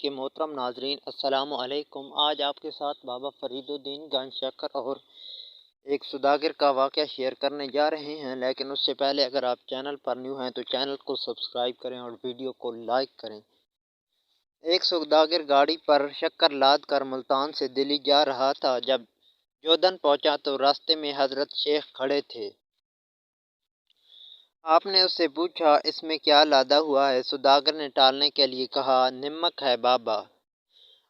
کے محترم ناظرین السلام علیکم۔ آج آپ کے ساتھ بابا فرید الدین گنج شکر اور ایک سوداگر کا واقعہ شیئر کرنے جا رہے ہیں، لیکن اس سے پہلے اگر آپ چینل پر نیو ہیں تو چینل کو سبسکرائب کریں اور ویڈیو کو لائک کریں۔ ایک سوداگر گاڑی پر شکر لاد کر ملتان سے دلی جا رہا تھا۔ جب جودھن پہنچا تو راستے میں حضرت شیخ کھڑے تھے۔ آپ نے اس سے پوچھا اس میں کیا لادا ہوا ہے؟ سوداگر نے ٹالنے کے لیے کہا نمک ہے بابا۔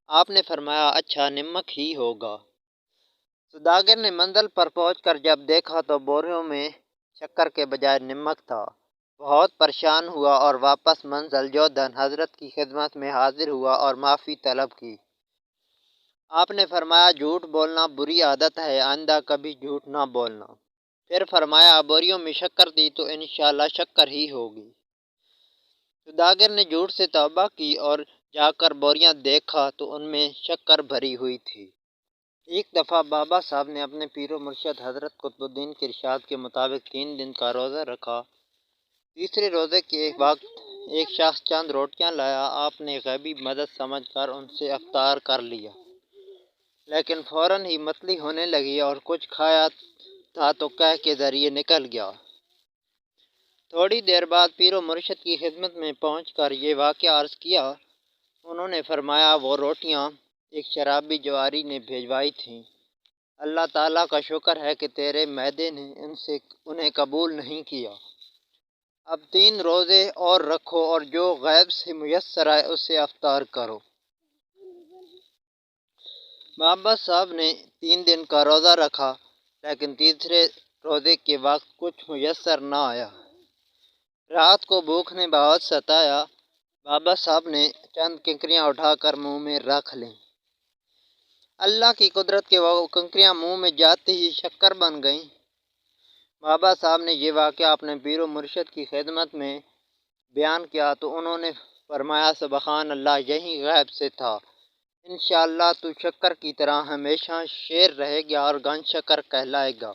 آپ نے فرمایا اچھا نمک ہی ہوگا۔ سوداگر نے منزل پر پہنچ کر جب دیکھا تو بوریوں میں شکر کے بجائے نمک تھا۔ بہت پریشان ہوا اور واپس منزل جودھن حضرت کی خدمت میں حاضر ہوا اور معافی طلب کی۔ آپ نے فرمایا جھوٹ بولنا بری عادت ہے، آئندہ کبھی جھوٹ نہ بولنا۔ پھر فرمایا بوریوں میں شکر تھی تو انشاءاللہ شکر ہی ہوگی۔ سوداگر نے جھوٹ سے توبہ کی اور جا کر بوریاں دیکھا تو ان میں شکر بھری ہوئی تھی۔ ایک دفعہ بابا صاحب نے اپنے پیر و مرشد حضرت قطب الدین کے ارشاد کے مطابق 3 دن کا روزہ رکھا۔ تیسرے روزے کے وقت ایک شخص چند روٹیاں لایا۔ آپ نے غیبی مدد سمجھ کر ان سے افطار کر لیا، لیکن فوراً ہی متلی ہونے لگی اور کچھ کھایا تھا تو قے کے ذریعے نکل گیا۔ تھوڑی دیر بعد پیر و مرشد کی خدمت میں پہنچ کر یہ واقعہ عرض کیا۔ انہوں نے فرمایا وہ روٹیاں ایک شرابی جواری نے بھیجوائی تھیں۔ اللہ تعالیٰ کا شکر ہے کہ تیرے معدے نے انہیں قبول نہیں کیا۔ اب 3 روزے اور رکھو اور جو غیب سے میسر آئے اس سے افطار کرو۔ بابا صاحب نے 3 دن کا روزہ رکھا، لیکن تیسرے روزے کے وقت کچھ میسر نہ آیا۔ رات کو بھوک نے بہت ستایا۔ بابا صاحب نے چند کنکریاں اٹھا کر منہ میں رکھ لیں۔ اللہ کی قدرت کے وہ کنکریاں منہ میں جاتے ہی شکر بن گئیں۔ بابا صاحب نے یہ واقعہ اپنے پیر و مرشد کی خدمت میں بیان کیا تو انہوں نے فرمایا سبحان اللہ، یہی غیب سے تھا۔ انشاءاللہ تو شکر کی طرح ہمیشہ شیر رہے گا اور گنج شکر کہلائے گا۔